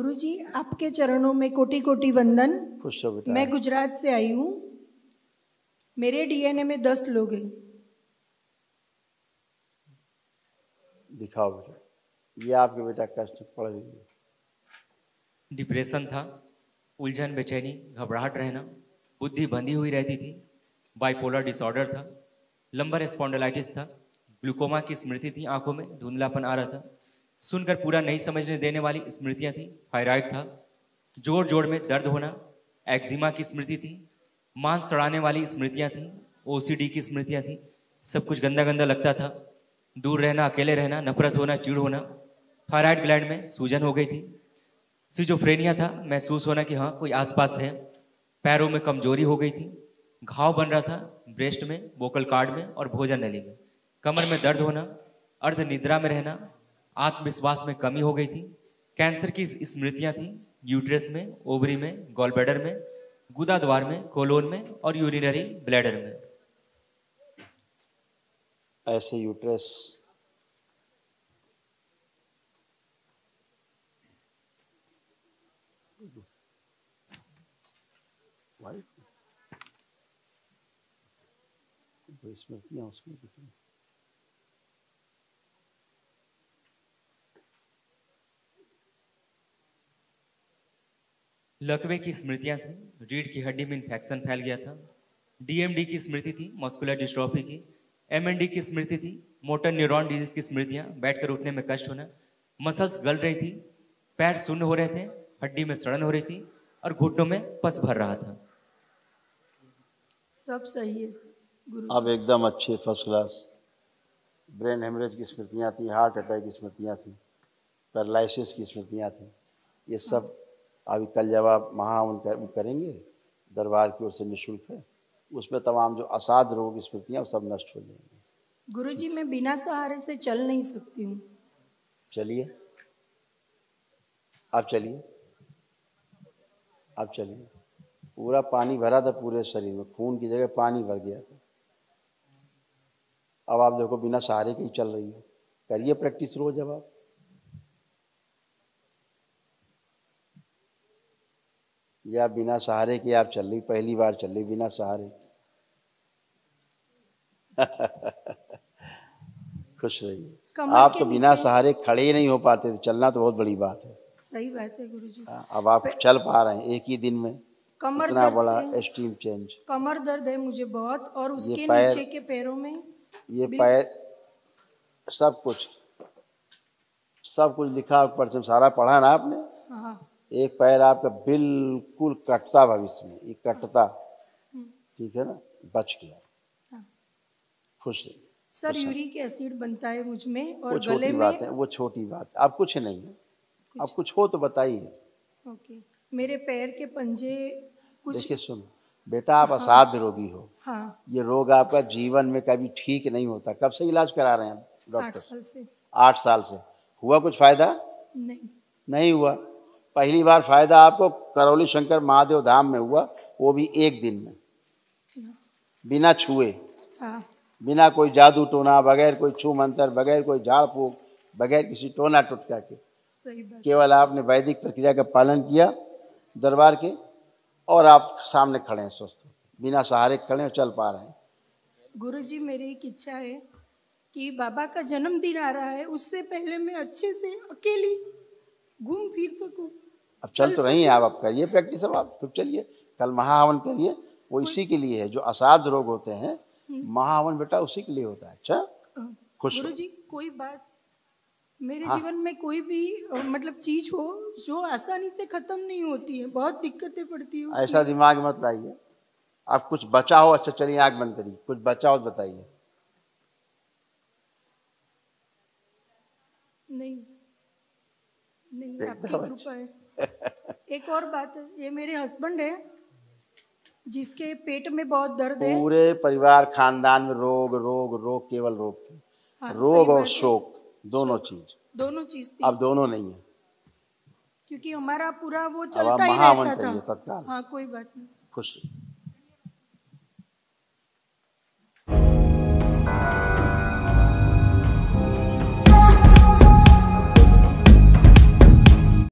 गुरुजी, आपके चरणों में कोटि कोटि वंदन। खुश हो बेटा। मैं गुजरात से आई हूँ। मेरे डीएनए में 10 लोग हैं। दिखाओ बेटा, ये आपके बेटा कष्ट पड़ रही है। डिप्रेशन था, उलझन, बेचैनी, घबराहट रहना, बुद्धि बंधी हुई रहती थी, बाइपोलर डिसऑर्डर था, लंबर स्पॉन्डिलाइटिस था, ग्लूकोमा की स्मृति थी, आंखों में धुंधलापन आ रहा था, सुनकर पूरा नहीं समझने देने वाली स्मृतियां थी, थायराइड था, जोड़ जोड़ में दर्द होना, एक्जिमा की स्मृति थी, मांस सड़ाने वाली स्मृतियां थी, ओसीडी की स्मृतियां थी, सब कुछ गंदा गंदा लगता था, दूर रहना, अकेले रहना, नफरत होना, चिढ़ होना, थायराइड ग्लैंड में सूजन हो गई थी, सिजोफ्रेनिया था, महसूस होना कि हाँ कोई आसपास है, पैरों में कमजोरी हो गई थी, घाव बन रहा था ब्रेस्ट में, वोकल कार्ड में और भोजन नली में, कमर में दर्द होना, अर्ध निद्रा में रहना, आत्मविश्वास में कमी हो गई थी, कैंसर की स्मृतियां थी, यूट्रस में, ओवरी में, गॉलब्लैडर में, गुदा द्वार में, कोलोन में और यूरिनरी ब्लैडर में। ऐसे यूट्रस स्मृतियां उसमें दिख रही। लकवे की स्मृतियां थी, रीढ़ की हड्डी में इन्फेक्शन फैल गया था, डीएमडी की स्मृति थी, मस्कुलर डिस्ट्रॉफी की, एमएनडी की स्मृति थी, मोटर न्यूरॉन डिजीज की स्मृतियां, बैठकर उठने में कष्ट होना, मसल्स गल रही थी, पैर शून्य हो रहे थे, हड्डी में सड़न हो रही थी और घुटनों में पस भर रहा था। सब सही है गुरुजी। अब एकदम अच्छे फर्स्ट क्लास। ब्रेन हेमरेज की स्मृतियां थी, हार्ट अटैक की स्मृतियां थी, पैरालिसिस की स्मृतियां थी, ये सब अभी कल जब आप महाहवन करेंगे दरबार की ओर से निःशुल्क है, उसमें तमाम जो असाध रोग की स्मृतियां वो सब नष्ट हो जाएंगी। गुरुजी, मैं बिना सहारे से चल नहीं सकती हूँ। चलिए, आप चलिए, आप चलिए। पूरा पानी भरा था पूरे शरीर में, खून की जगह पानी भर गया था। अब आप देखो बिना सहारे के ही चल रही हो। करिए प्रैक्टिस रोज। अब आप या बिना सहारे के आप चल रही, पहली बार चल रही बिना सहारे। खुश रहिए। आप तो बिना सहारे खड़े ही नहीं हो पाते थे, चलना तो बहुत बड़ी बात है। सही बात है गुरुजी। अब आप चल पा रहे हैं एक ही दिन में, कमर इतना दर्द बड़ा से एक्सट्रीम चेंज। कमर दर्द है मुझे बहुत, और उसके पैर, नीचे के पैरों में ये पैर, सब कुछ लिखा पर्चम सारा पढ़ा ना आपने। हाँ। एक पैर आपका बिल्कुल कटता भविष्य में, ये कटता, ठीक है ना, बच गया। हाँ। खुश रहिए सर। यूरिक एसिड बनता है मुझ में और वो गले छोटी में। बात है, वो छोटी बात। अब कुछ नहीं है, अब कुछ हो तो बताइए। ओके। मेरे पैर के पंजे कुछ। देखिए सुनो बेटा, आप असाध्य रोगी हो। हाँ। ये रोग आपका जीवन में कभी ठीक नहीं होता। कब से इलाज करा रहे हैं डॉक्टर? 8 साल से। 8 साल से। हुआ कुछ फायदा? नहीं हुआ। पहली बार फायदा आपको करौली शंकर महादेव धाम में हुआ, वो भी एक दिन में, बिना छुए। हाँ। बिना कोई जादू टोना, बगैर कोई छू मंत्र, बगैर कोई झाड़ फूक, बगैर किसी टोना टुटका के। सही बात। केवल आपने वैदिक प्रक्रिया का पालन किया दरबार के, और आप सामने खड़े हैं स्वस्थ, बिना सहारे खड़े हैं, चल पा रहे हैं। गुरुजी, मेरी एक इच्छा है कि बाबा का जन्मदिन आ रहा है, उससे पहले मैं अच्छे से अकेली घूम फिर सकूं। अब चल तो रही हैं आप करिए प्रैक्टिस। अब आप खुद चलिए, कल महाहवन करिए, वो इसी के लिए है। जो असाध रोग होते हैं, महाहवन बेटा उसी के लिए होता है। अच्छा, खुश गुरुजी, कोई बात मेरे जीवन में कोई भी मतलब चीज हो जो आसानी से खत्म नहीं होती है, बहुत दिक्कतें पड़ती है। ऐसा दिमाग मत लाइए। आप कुछ बचा हो, अच्छा चलिए आंख बंद करिए, कुछ बचा हो तो बताइए। नहीं आपकी कृपा है। एक और बात है, ये मेरे हस्बैंड है जिसके पेट में बहुत दर्द है। पूरे परिवार खानदान में रोग रोग रोग, केवल रोग थे। हाँ, रोग और शोक दोनों चीज थी। अब दोनों नहीं है, क्योंकि हमारा पूरा वो चलता ही रहता था। तत्काल। हाँ, कोई बात नहीं। खुश।